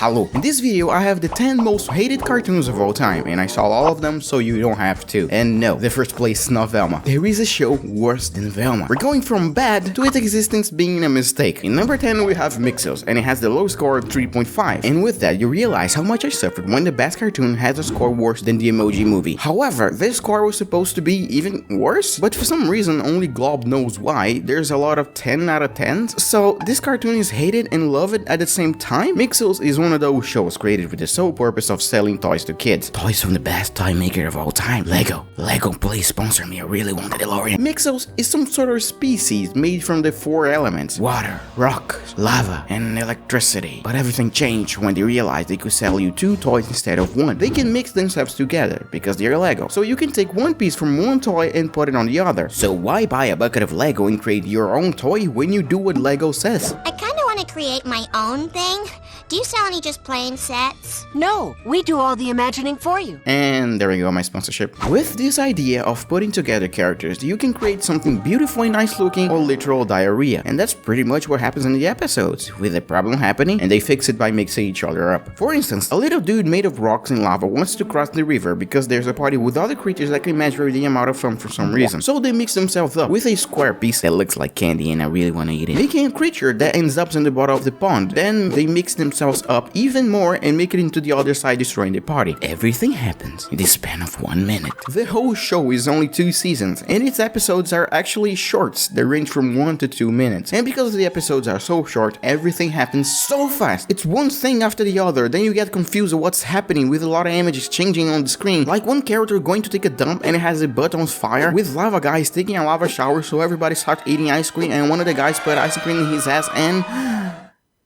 Hello. In this video, I have the 10 most hated cartoons of all time, and I saw all of them so you don't have to. And no, the first place is not Velma. There is a show worse than Velma. We're going from bad to its existence being a mistake. In number 10, we have Mixels, and it has the low score of 3.5. And with that, you realize how much I suffered when the best cartoon has a score worse than the Emoji Movie. However, this score was supposed to be even worse, but for some reason, only Glob knows why. There's a lot of 10 out of 10s, so this cartoon is hated and loved at the same time. Mixels is one of those shows created with the sole purpose of selling toys to kids. Toys from the best toy maker of all time, Lego. Lego, please sponsor me, I really want the DeLorean. Mixels is some sort of species made from the 4 elements: water, rock, lava, and electricity. But everything changed when they realized they could sell you 2 toys instead of 1. They can mix themselves together because they're Lego. So you can take one piece from one toy and put it on the other. So why buy a bucket of Lego and create your own toy when you do what Lego says? I kinda wanna create my own thing. Do you sell any just plain sets? No, we do all the imagining for you. And there we go, my sponsorship. With this idea of putting together characters, you can create something beautiful and nice looking or literal diarrhea. And that's pretty much what happens in the episodes, with a problem happening and they fix it by mixing each other up. For instance, a little dude made of rocks and lava wants to cross the river because there's a party with other creatures that can measure the amount of fun for some reason. So they mix themselves up with a square piece that looks like candy and I really want to eat it, making a creature that ends up in the bottom of the pond. Then they mix themselves up even more and make it into the other side, destroying the party. Everything happens in the span of 1 minute. The whole show is only 2 seasons, and its episodes are actually shorts that range from 1 to 2 minutes. And because the episodes are so short, everything happens so fast. It's one thing after the other, then you get confused of what's happening with a lot of images changing on the screen. Like one character going to take a dump and it has a butt on fire, with lava guys taking a lava shower so everybody starts eating ice cream, and one of the guys put ice cream in his ass and...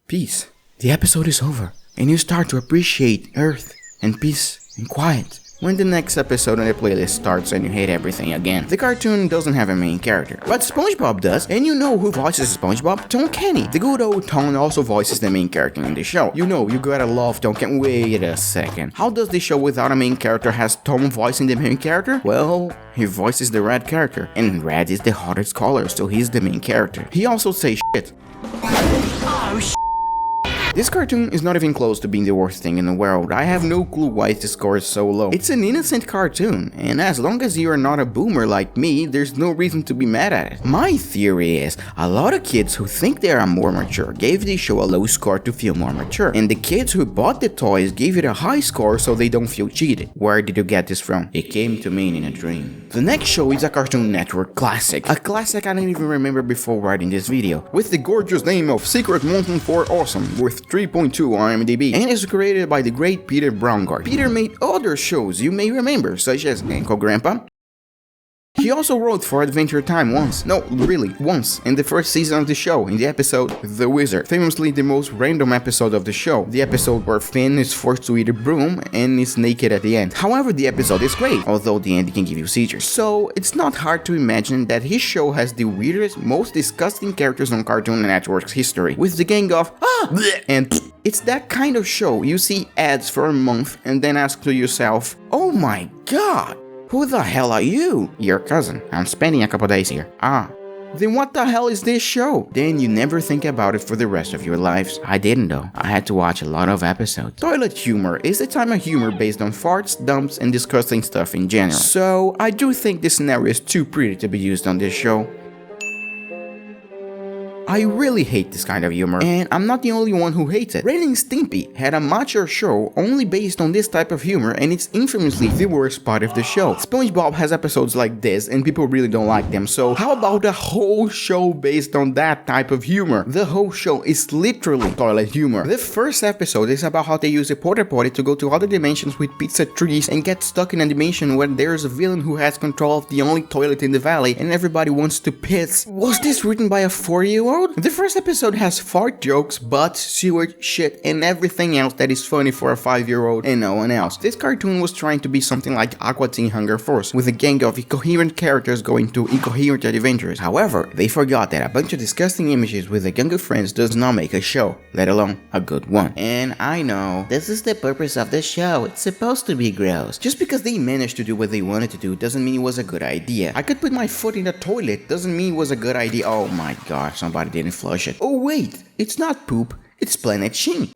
peace. The episode is over, and you start to appreciate Earth and peace and quiet. When the next episode on the playlist starts and you hate everything again. The cartoon doesn't have a main character, but SpongeBob does, and you know who voices SpongeBob? Tom Kenny. The good old Tom also voices the main character in the show. You know, you gotta love Tom Kenny. Wait a second. How does the show without a main character has Tom voicing the main character? Well, he voices the red character, and red is the hottest color, so he's the main character. He also says shit. Oh, This cartoon is not even close to being the worst thing in the world. I have no clue why the score is so low. It's an innocent cartoon, and as long as you are not a boomer like me, there's no reason to be mad at it. My theory is, a lot of kids who think they are more mature gave the show a low score to feel more mature, and the kids who bought the toys gave it a high score so they don't feel cheated. Where did you get this from? It came to me in a dream. The next show is a Cartoon Network classic. A classic I didn't even remember before writing this video. With the gorgeous name of Secret Mountain for Awesome, with 3.2 on IMDb, and is created by the great Peter Braungart. Peter made other shows you may remember, such as Uncle Grandpa. He also wrote for Adventure Time once, no, really, once, in the first season of the show, in the episode The Wizard, famously the most random episode of the show, the episode where Finn is forced to eat a broom and is naked at the end. However, the episode is great, although the end can give you seizures. So, it's not hard to imagine that his show has the weirdest, most disgusting characters on Cartoon Network's history, with the gang of and it's that kind of show you see ads for a month and then ask to yourself, oh my god, who the hell are you? Your cousin. I'm spending a couple days here. Ah. Then what the hell is this show? Then you never think about it for the rest of your lives. I didn't though. I had to watch a lot of episodes. Toilet humor is a type of humor based on farts, dumps, and disgusting stuff in general. So I do think this scenario is too pretty to be used on this show. I really hate this kind of humor, and I'm not the only one who hates it. Ren and Stimpy had a mature show only based on this type of humor, and it's infamously the worst part of the show. SpongeBob has episodes like this, and people really don't like them, so how about the whole show based on that type of humor? The whole show is literally toilet humor. The first episode is about how they use a porta potty to go to other dimensions with pizza trees and get stuck in a dimension where there's a villain who has control of the only toilet in the valley, and everybody wants to piss. Was this written by a 4-year-old? The first episode has fart jokes, butts, sewage, shit, and everything else that is funny for a 5-year-old and no one else. This cartoon was trying to be something like Aqua Teen Hunger Force, with a gang of incoherent characters going to incoherent adventures. However, they forgot that a bunch of disgusting images with a gang of friends does not make a show, let alone a good one. And I know, this is the purpose of the show, it's supposed to be gross. Just because they managed to do what they wanted to do doesn't mean it was a good idea. I could put my foot in the toilet doesn't mean it was a good idea. Oh my god, somebody didn't flush it. Oh wait, it's not poop, It's Planet Shin.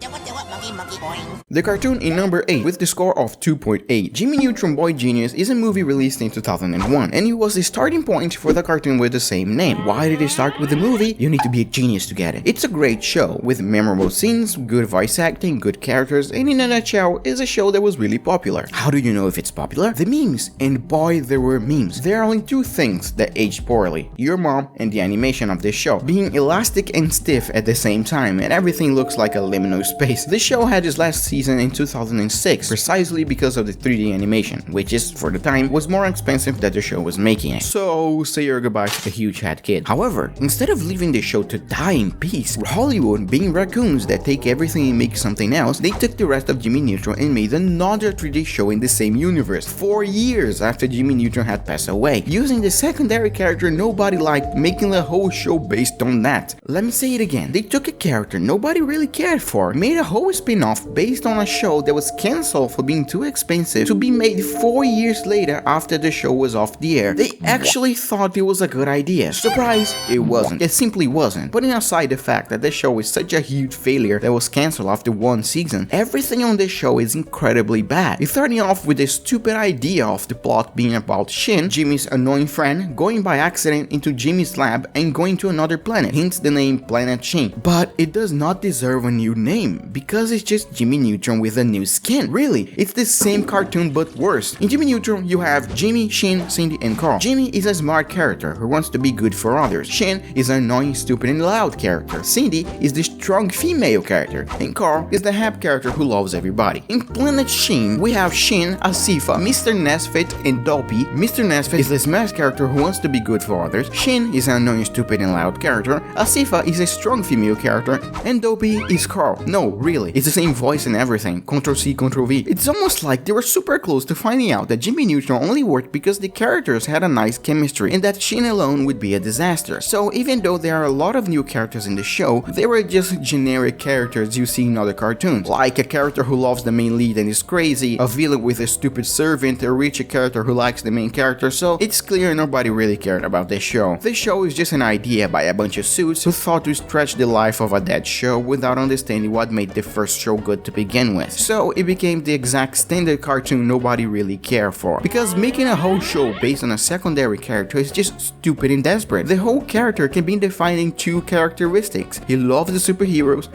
The cartoon in number 8 with the score of 2.8. Jimmy Neutron Boy Genius is a movie released in 2001, and it was the starting point for the cartoon with the same name. Why did it start with the movie? You need to be a genius to get it. It's a great show with memorable scenes, good voice acting, good characters, and in a nutshell, is a show that was really popular. How do you know if it's popular? The memes, and boy, there were memes. There are only two things that aged poorly: your mom and the animation of this show, being elastic and stiff at the same time, and everything looks like a liminal space. The show had its last season in 2006, precisely because of the 3D animation, which is, for the time, was more expensive than the show was making it. So, say your goodbyes to the huge head kid. However, instead of leaving the show to die in peace, Hollywood, being raccoons that take everything and make something else, they took the rest of Jimmy Neutron and made another 3D show in the same universe, 4 years after Jimmy Neutron had passed away, using the secondary character nobody liked, making the whole show based on that. Let me say it again, they took a character nobody really cared for, made a whole spin-off based on a show that was cancelled for being too expensive to be made 4 years later after the show was off the air. They actually thought it was a good idea. Surprise, it wasn't. It simply wasn't. Putting aside the fact that the show is such a huge failure that was cancelled after 1 season, everything on this show is incredibly bad. It's starting off with the stupid idea of the plot being about Shin, Jimmy's annoying friend, going by accident into Jimmy's lab and going to another planet, hence the name Planet Shin. But it does not deserve a new name, because it's just Jimmy Neutron with a new skin. Really, it's the same cartoon but worse. In Jimmy Neutron, you have Jimmy, Shin, Cindy, and Carl. Jimmy is a smart character who wants to be good for others. Shin is an annoying, stupid, and loud character. Cindy is the strong female character, and Carl is the happy character who loves everybody. In Planet Shin, we have Shin, Asifa, Mr. Nesfit, and Dopey. Mr. Nesfit is the smart character who wants to be good for others. Shin is an annoying, stupid, and loud character. Asifa is a strong female character, and Dopey is Carl. No, really, it's the same voice and everything. Ctrl-C, Ctrl-V. It's almost like they were super close to finding out that Jimmy Neutron only worked because the characters had a nice chemistry, and that Shin alone would be a disaster. So even though there are a lot of new characters in the show, they were just generic characters you see in other cartoons, like a character who loves the main lead and is crazy, a villain with a stupid servant, a rich character who likes the main character, so it's clear nobody really cared about this show. This show is just an idea by a bunch of suits who thought to stretch the life of a dead show without understanding what made the first show good to begin with. So it became the exact standard cartoon nobody really cared for, because making a whole show based on a secondary character is just stupid and desperate. The whole character can be defined in 2 characteristics: he loves the superheroes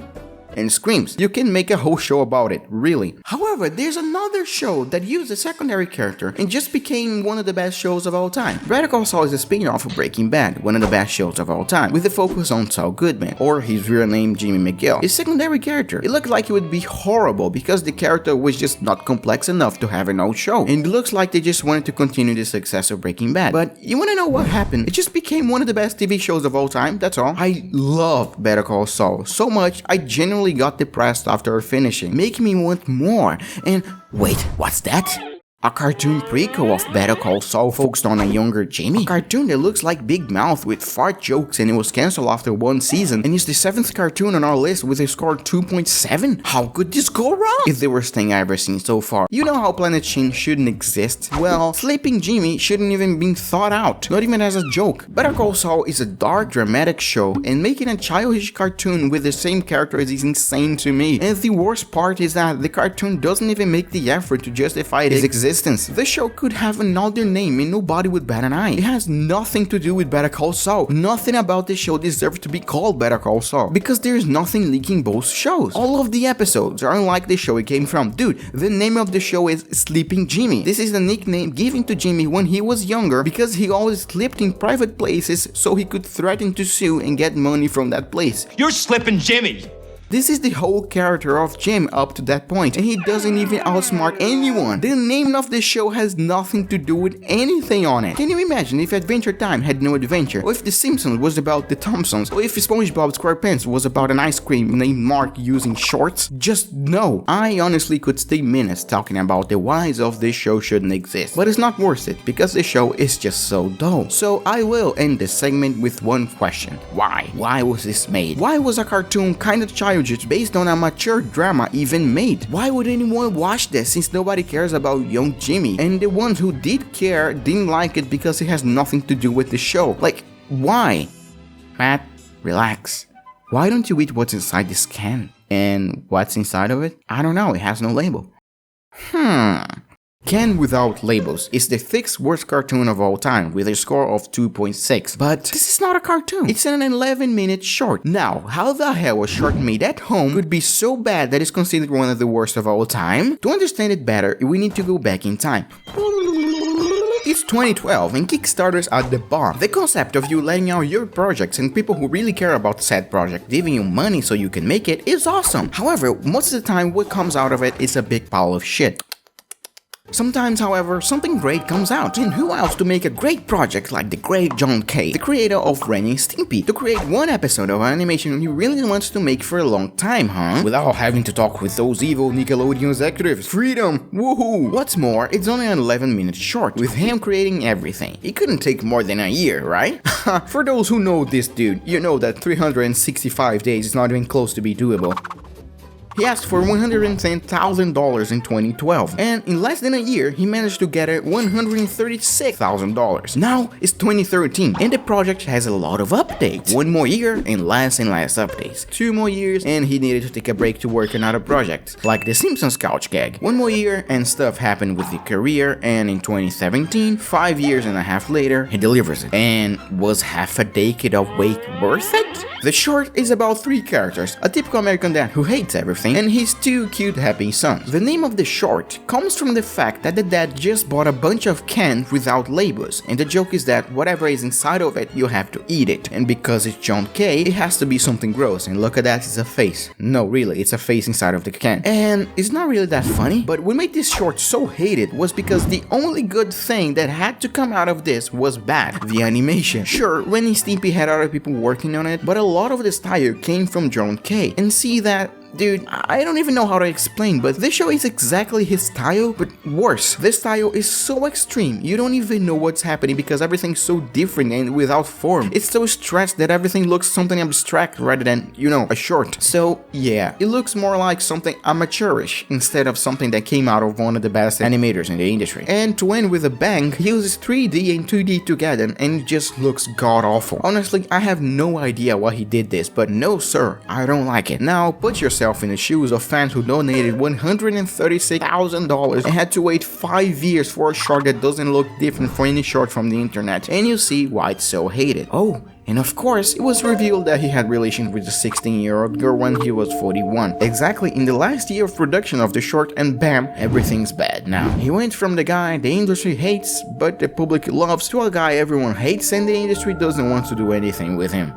and screams. You can make a whole show about it, really. However, there's another show that used a secondary character and just became one of the best shows of all time. Better Call Saul is a spin-off of Breaking Bad, one of the best shows of all time, with a focus on Saul Goodman, or his real name Jimmy McGill. His secondary character, it looked like it would be horrible because the character was just not complex enough to have an old show, and it looks like they just wanted to continue the success of Breaking Bad. But you wanna know what happened? It just became one of the best TV shows of all time, that's all. I love Better Call Saul so much, I genuinely got depressed after finishing, making me want more. And wait, what's that? A cartoon prequel of Better Call Saul focused on a younger Jimmy? A cartoon that looks like Big Mouth with fart jokes, and it was cancelled after 1 season, and is the 7th cartoon on our list with a score 2.7? How could this go wrong? It's the worst thing I've ever seen so far. You know how Planet Shin shouldn't exist? Well, Sleeping Jimmy shouldn't even been thought out, not even as a joke. Better Call Saul is a dark, dramatic show, and making a childish cartoon with the same characters is insane to me. And the worst part is that the cartoon doesn't even make the effort to justify its existence. The show could have another name and nobody would bat an eye. It has nothing to do with Better Call Saul. Nothing about the show deserves to be called Better Call Saul, because there's nothing linking both shows. All of the episodes are unlike the show it came from. Dude, the name of the show is Sleeping Jimmy. This is the nickname given to Jimmy when he was younger because he always slept in private places so he could threaten to sue and get money from that place. You're Slippin' Jimmy! This is the whole character of Jim up to that point, and he doesn't even outsmart anyone. The name of the show has nothing to do with anything on it. Can you imagine if Adventure Time had no adventure, or if The Simpsons was about the Thompsons, or if SpongeBob SquarePants was about an ice cream named Mark using shorts? Just no. I honestly could stay minutes talking about the whys of this show shouldn't exist, but it's not worth it because the show is just so dull. So I will end this segment with one question. Why? Why was this made? Why was a cartoon kind of childish based on a mature drama even made? Why would anyone watch this since nobody cares about young Jimmy? And the ones who did care didn't like it because it has nothing to do with the show. Like, why? Matt, relax. Why don't you eat what's inside this can? And what's inside of it? I don't know, it has no label. Ken Without Labels is the 6th worst cartoon of all time with a score of 2.6. But this is not a cartoon. It's an 11-minute short. Now, how the hell a short made at home could be so bad that it's considered one of the worst of all time? To understand it better, we need to go back in time. It's 2012 and Kickstarters are the bomb. The concept of you letting out your projects and people who really care about said project giving you money so you can make it is awesome. However, most of the time what comes out of it is a big pile of shit. Sometimes, however, something great comes out, and who else to make a great project like the great John K., the creator of Ren and Stimpy, to create one episode of animation he really wants to make for a long time, huh? Without having to talk with those evil Nickelodeon executives. Freedom! Woohoo! What's more, it's only an 11-minute short, with him creating everything. It couldn't take more than a year, right? For those who know this dude, you know that 365 days is not even close to be doable. He asked for $110,000 in 2012, and in less than a year, he managed to get it $136,000. Now it's 2013, and the project has a lot of updates. 1 more year, and less updates. 2 more years, and he needed to take a break to work on other projects, like the Simpsons couch gag. 1 more year, and stuff happened with the career, and in 2017, 5 years and a half later, he delivers it. And was half a decade of wait worth it? The short is about 3 characters, a typical American dad who hates everything, and his 2 cute happy sons. The name of the short comes from the fact that the dad just bought a bunch of cans without labels, and the joke is that whatever is inside of it, you have to eat it. And because it's John K., it has to be something gross, and look at that, it's a face. No, really, it's a face inside of the can. And it's not really that funny, but what made this short so hated was because the only good thing that had to come out of this was bad, the animation. Sure, Ren and Stimpy had other people working on it, but a lot of the style came from John K. And see that, dude, I don't even know how to explain, but this show is exactly his style, but worse. This style is so extreme, you don't even know what's happening because everything's so different and without form. It's so stretched that everything looks something abstract rather than, you know, a short. So yeah, it looks more like something amateurish instead of something that came out of one of the best animators in the industry. And to end with a bang, he uses 3D and 2D together and it just looks god-awful. Honestly, I have no idea why he did this, but no sir, I don't like it. Now, put yourself in the shoes of fans who donated $136,000 and had to wait 5 years for a short that doesn't look different from any short from the internet, and you see why it's so hated. Oh, and of course, it was revealed that he had relations with a 16-year-old girl when he was 41. Exactly in the last year of production of the short, and bam, everything's bad now. He went from the guy the industry hates but the public loves to a guy everyone hates and the industry doesn't want to do anything with him.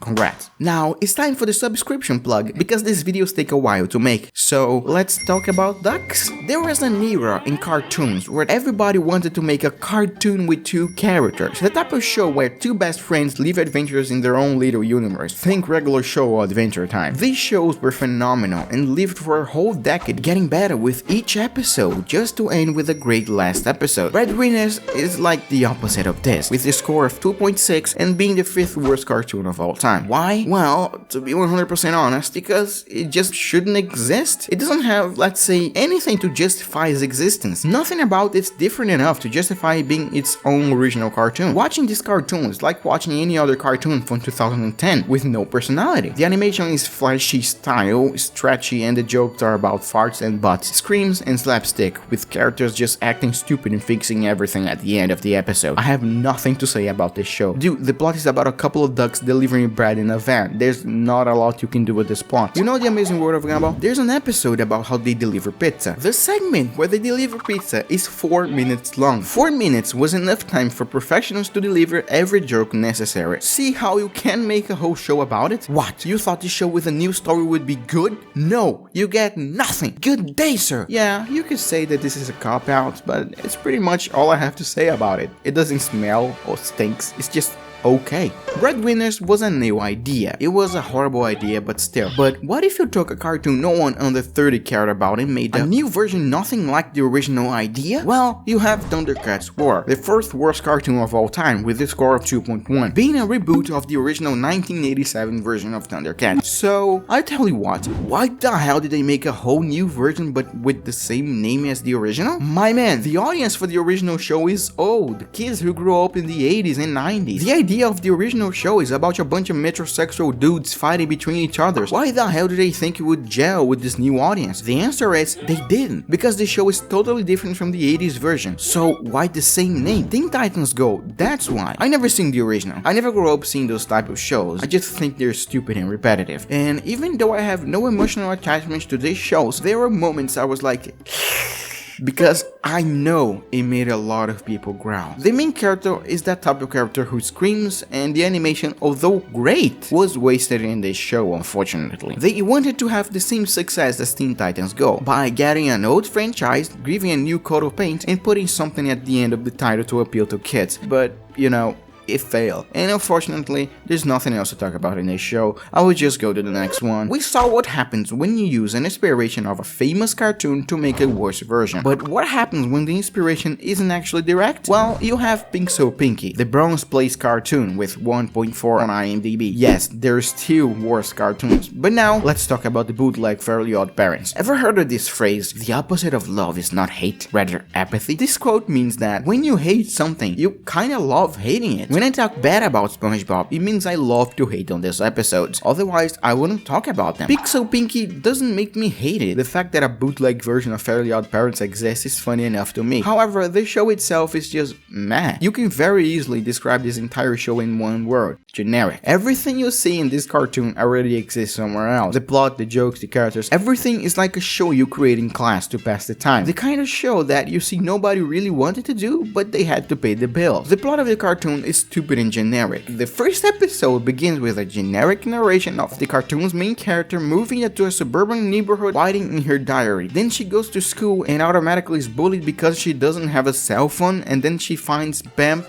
Congrats. Now, it's time for the subscription plug, because these videos take a while to make, so let's talk about ducks. There was an era in cartoons where everybody wanted to make a cartoon with 2 characters, the type of show where 2 best friends live adventures in their own little universe. Think regular show or Adventure Time. These shows were phenomenal and lived for a whole decade, getting better with each episode, just to end with a great last episode. Breadwinners is like the opposite of this, with a score of 2.6 and being the 5th worst cartoon of all time. Why? Well, to be 100% honest, because it just shouldn't exist. It doesn't have, let's say, anything to justify its existence. Nothing about it's different enough to justify being its own original cartoon. Watching this cartoon is like watching any other cartoon from 2010 with no personality. The animation is flashy style, stretchy, and the jokes are about farts and butts, screams and slapstick, with characters just acting stupid and fixing everything at the end of the episode. I have nothing to say about this show. Dude, the plot is about a couple of ducks delivering bread in a van. There's not a lot you can do with this plot. You know the amazing world of Gumball? There's an episode about how they deliver pizza. The segment where they deliver pizza is 4 minutes long. 4 minutes was enough time for professionals to deliver every joke necessary. See how you can make a whole show about it? What? You thought this show with a new story would be good? No, you get nothing. Good day, sir. Yeah, you could say that this is a cop-out, but it's pretty much all I have to say about it. It doesn't smell or stinks, it's just okay. Breadwinners was a new idea. It was a horrible idea, but still. But what if you took a cartoon no one under 30 cared about and made a new version nothing like the original idea? Well, you have Thundercats War, the 4th worst cartoon of all time with a score of 2.1, being a reboot of the original 1987 version of Thundercats. So, I tell you what, why the hell did they make a whole new version but with the same name as the original? My man, the audience for the original show is old, kids who grew up in the 80s and 90s. The idea idea of the original show is about a bunch of metrosexual dudes fighting between each other. Why the hell did they think it would gel with this new audience? The answer is they didn't, because the show is totally different from the 80s version. So why the same name? Teen Titans Go, that's why. I never seen the original. I never grew up seeing those type of shows. I just think they're stupid and repetitive. And even though I have no emotional attachments to these shows, there were moments I was like because I know it made a lot of people growl. The main character is that type of character who screams, and the animation, although great, was wasted in this show, unfortunately. They wanted to have the same success as Teen Titans Go by getting an old franchise, giving a new coat of paint, and putting something at the end of the title to appeal to kids. But, you know, it failed, and unfortunately there's nothing else to talk about in this show. I will just go to the next one. We saw what happens when you use an inspiration of a famous cartoon to make a worse version. But what happens when the inspiration isn't actually direct? Well, you have Pink So Pinky, the Bronze Place cartoon with 1.4 on IMDb. Yes, there's still worse cartoons. But now let's talk about the bootleg Fairly OddParents. Ever heard of this phrase, the opposite of love is not hate, rather apathy? This quote means that when you hate something, you kinda love hating it. When I talk bad about SpongeBob, it means I love to hate on these episodes, otherwise I wouldn't talk about them. Pink So Pinky doesn't make me hate it. The fact that a bootleg version of Fairly OddParents exists is funny enough to me. However, the show itself is just meh. You can very easily describe this entire show in one word: generic. Everything you see in this cartoon already exists somewhere else. The plot, the jokes, the characters, everything is like a show you create in class to pass the time. The kind of show that you see nobody really wanted to do, but they had to pay the bills. The plot of the cartoon is stupid and generic. The first episode begins with a generic narration of the cartoon's main character moving into a suburban neighborhood, writing in her diary. Then she goes to school and automatically is bullied because she doesn't have a cell phone, and then she finds Pam,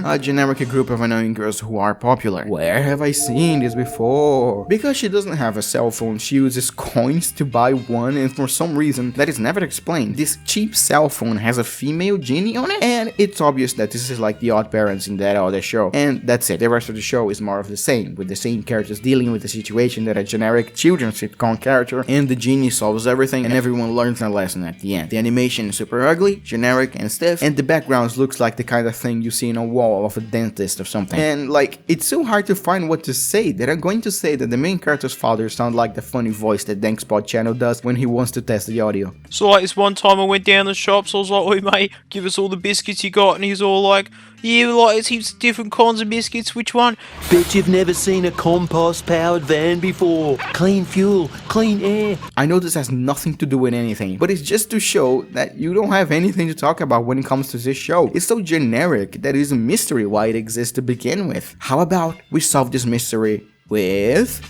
a generic group of annoying girls who are popular. Where have I seen this before? Because she doesn't have a cell phone, she uses coins to buy one, and for some reason that is never explained, this cheap cell phone has a female genie on it, and it's obvious that this is like the OddParents in that other show. And that's it. The rest of the show is more of the same, with the same characters dealing with the situation that a generic children's sitcom character, and the genie solves everything and everyone learns a lesson at the end. The animation is super ugly, generic and stiff, and the backgrounds looks like the kind of thing you see in a wall of a dentist or something. And like, it's so hard to find what to say that I'm going to say that the main character's father sounds like the funny voice that Dankspot Channel does when he wants to test the audio. So like this one time I went down the shops, I was like, "Oi mate, give us all the biscuits you got," and he's all like, "Yeah, like it's heaps of different kinds of biscuits, which one?" Bet you've never seen a compost-powered van before. Clean fuel, clean air. I know this has nothing to do with anything, but it's just to show that you don't have anything to talk about when it comes to this show. It's so generic that it's a mystery why it exists to begin with. How about we solve this mystery with...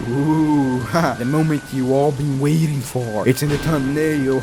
Ooh, the moment you all been waiting for. It's in the thumbnail,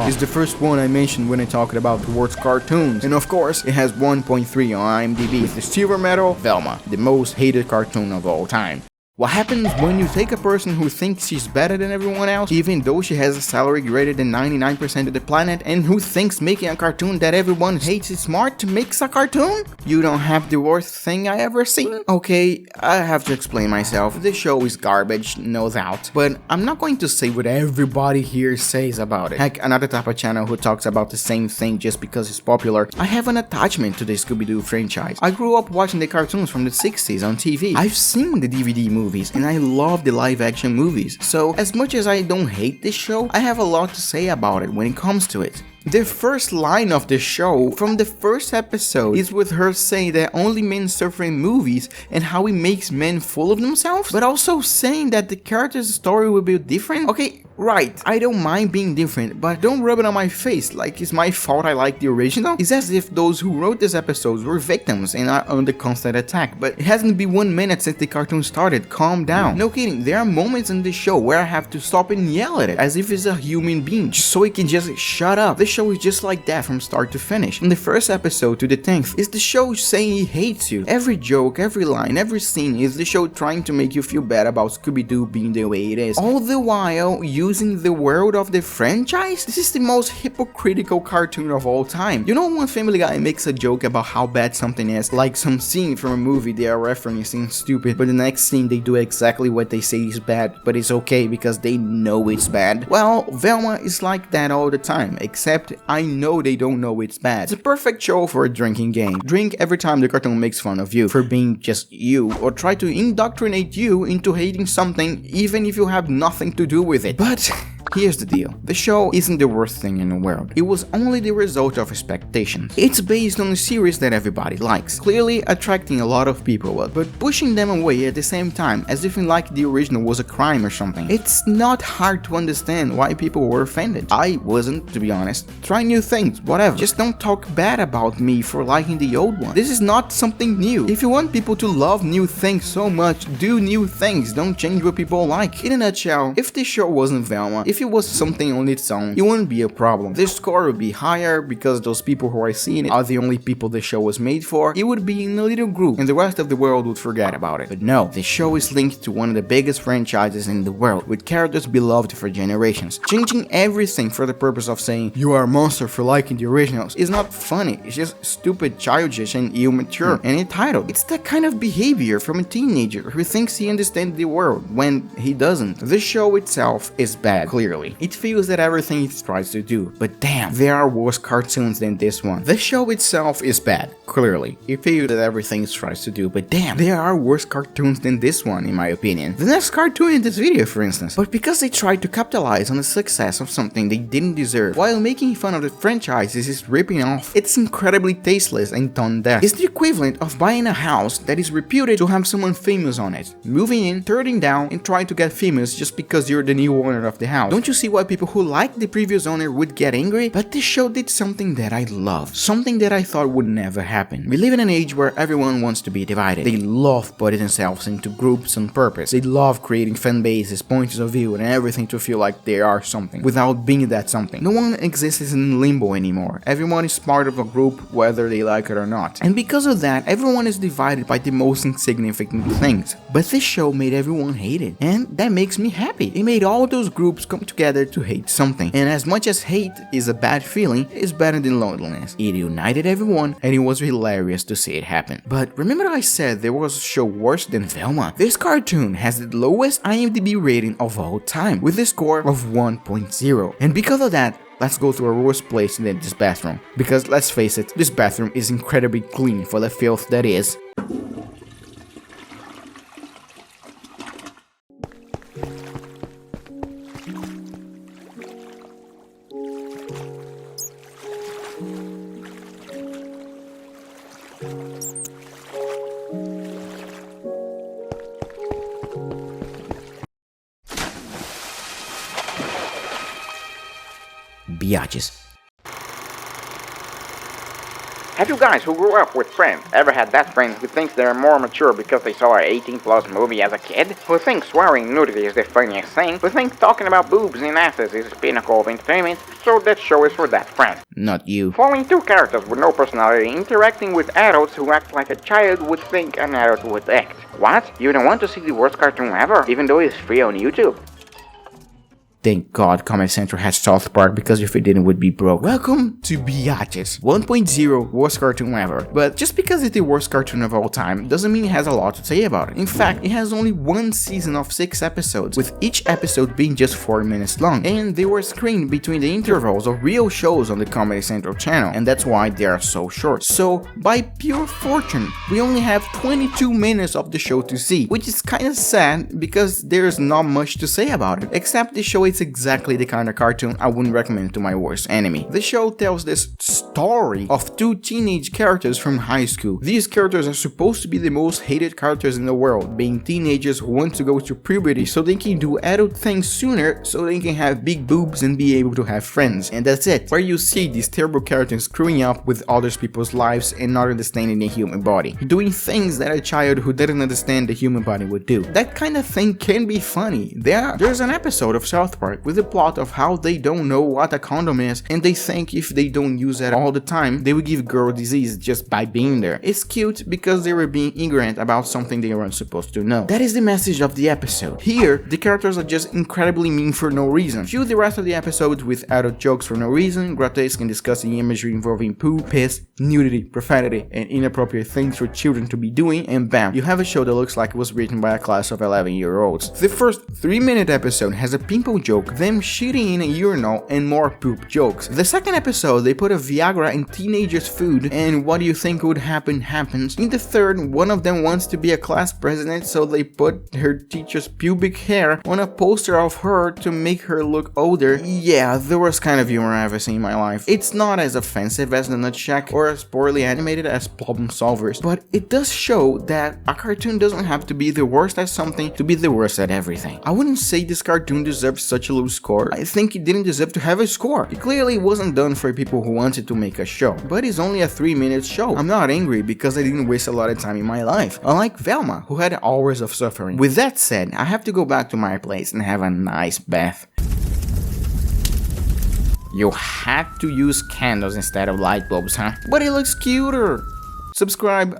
It's the first one I mentioned when I talked about the worst cartoons. And of course, it has 1.3 on IMDb with the silver medal, Velma, the most hated cartoon of all time. What happens when you take a person who thinks she's better than everyone else, even though she has a salary greater than 99% of the planet, and who thinks making a cartoon that everyone hates is smart to make a cartoon? You don't have the worst thing I ever seen? Okay, I have to explain myself. The show is garbage, no doubt, but I'm not going to say what everybody here says about it. Heck, another type of channel who talks about the same thing just because it's popular. I have an attachment to the Scooby-Doo franchise. I grew up watching the cartoons from the 60s on TV. I've seen the DVD movies, and I love the live action movies. So as much as I don't hate this show, I have a lot to say about it when it comes to it. The first line of the show from the first episode is with her saying that only men suffer in movies and how it makes men full of themselves, but also saying that the character's story will be different. Okay, right, I don't mind being different, but don't rub it on my face like it's my fault I like the original. It's as if those who wrote these episodes were victims and are under constant attack, but it hasn't been 1 minute since the cartoon started. Calm down. No kidding, there are moments in the show where I have to stop and yell at it as if it's a human being, just so it can just shut up. The show is just like that from start to finish. From the first episode to the 10th, is the show saying he hates you. Every joke, every line, every scene is the show trying to make you feel bad about Scooby-Doo being the way it is, all the while using the world of the franchise. This is the most hypocritical cartoon of all time. You know when Family Guy makes a joke about how bad something is, like some scene from a movie they are referencing stupid, but the next scene they do exactly what they say is bad, but it's okay because they know it's bad? Well, Velma is like that all the time, except except I know they don't know it's bad. It's a perfect show for a drinking game. Drink every time the cartoon makes fun of you for being just you, or try to indoctrinate you into hating something even if you have nothing to do with it. But here's the deal. The show isn't the worst thing in the world. It was only the result of expectations. It's based on a series that everybody likes, clearly attracting a lot of people, but pushing them away at the same time, as if like the original was a crime or something. It's not hard to understand why people were offended. I wasn't, to be honest. Try new things, whatever. Just don't talk bad about me for liking the old one. This is not something new. If you want people to love new things so much, do new things, don't change what people like. In a nutshell, if this show wasn't Velma, if it was something on its own, it wouldn't be a problem. The score would be higher because those people who are seeing it are the only people the show was made for. It would be in a little group and the rest of the world would forget about it. But no, the show is linked to one of the biggest franchises in the world, with characters beloved for generations. Changing everything for the purpose of saying you are a monster for liking the originals is not funny. It's just stupid, childish, and immature and entitled. It's that kind of behavior from a teenager who thinks he understands the world when he doesn't. The show itself is bad, clearly. It feels that everything it tries to do, but damn, there are worse cartoons than this one. The show itself is bad, clearly. It feels that everything it tries to do, but damn, there are worse cartoons than this one, in my opinion. The next cartoon in this video, for instance. But because they tried to capitalize on the success of something they didn't deserve, while making fun of the franchises is ripping off, it's incredibly tasteless and tone deaf. It's the equivalent of buying a house that is reputed to have someone famous on it, moving in, turning down, and trying to get famous just because you're the new owner of the house. Don't you see why people who liked the previous owner would get angry? But this show did something that I love, something that I thought would never happen. We live in an age where everyone wants to be divided. They love putting themselves into groups on purpose. They love creating fan bases, points of view, and everything to feel like they are something, without being that something. No one exists in limbo anymore. Everyone is part of a group, whether they like it or not. And because of that, everyone is divided by the most insignificant things. But this show made everyone hate it, and that makes me happy. It made all those groups come together to hate something. And as much as hate is a bad feeling, it's better than loneliness. It united everyone, and it was hilarious to see it happen. But remember I said there was a show worse than Velma? This cartoon has the lowest IMDb rating of all time, with a score of 1.0. And because of that, let's go to a worse place than this bathroom. Because let's face it, this bathroom is incredibly clean for the filth that is. Biatches. Have you guys who grew up with friends ever had that friend who thinks they're more mature because they saw an 18+ movie as a kid? Who thinks swearing nudity is the funniest thing? Who thinks talking about boobs and asses is the pinnacle of entertainment? So that show is for that friend. Not you. Following two characters with no personality interacting with adults who act like a child would think an adult would act. What? You don't want to see the worst cartoon ever, even though it's free on YouTube? Thank God Comedy Central has South Park, because if it didn't, it would be broke. Welcome to Biatches, 1.0 worst cartoon ever. But just because it's the worst cartoon of all time doesn't mean it has a lot to say about it. In fact, it has only one season of 6 episodes, with each episode being just 4 minutes long, and they were screened between the intervals of real shows on the Comedy Central channel, and that's why they are so short. So, by pure fortune, we only have 22 minutes of the show to see, which is kinda sad because there's not much to say about it, except the show is exactly the kind of cartoon I wouldn't recommend to my worst enemy. The show tells this story of 2 teenage characters from high school. These characters are supposed to be the most hated characters in the world, being teenagers who want to go to puberty so they can do adult things sooner, so they can have big boobs and be able to have friends. And that's it. Where you see these terrible characters screwing up with other people's lives and not understanding the human body, doing things that a child who didn't understand the human body would do. That kind of thing can be funny. There's an episode of South Park with the plot of how they don't know what a condom is, and they think if they don't use it all the time, they will give girl disease just by being there. It's cute because they were being ignorant about something they weren't supposed to know. That is the message of the episode. Here, the characters are just incredibly mean for no reason. Fill the rest of the episode with adult jokes for no reason, grotesque and disgusting imagery involving poo, piss, nudity, profanity, and inappropriate things for children to be doing, and bam, you have a show that looks like it was written by a class of 11-year-olds. The first 3-minute episode has a pimple joke joke, them shitting in a urinal, and more poop jokes. The second episode, they put a Viagra in teenagers' food, and what do you think would happen happens. In the third, one of them wants to be a class president, so they put her teacher's pubic hair on a poster of her to make her look older. Yeah, the worst kind of humor I've ever seen in my life. It's not as offensive as the Nut Shack or as poorly animated as Problem Solvers, but it does show that a cartoon doesn't have to be the worst at something to be the worst at everything. I wouldn't say this cartoon deserves such a low score. I think it didn't deserve to have a score. It clearly wasn't done for people who wanted to make a show, but it's only a 3-minute show. I'm not angry because I didn't waste a lot of time in my life, unlike Velma, who had hours of suffering. With that said, I have to go back to my place and have a nice bath. You had to use candles instead of light bulbs, huh? But it looks cuter! Subscribe,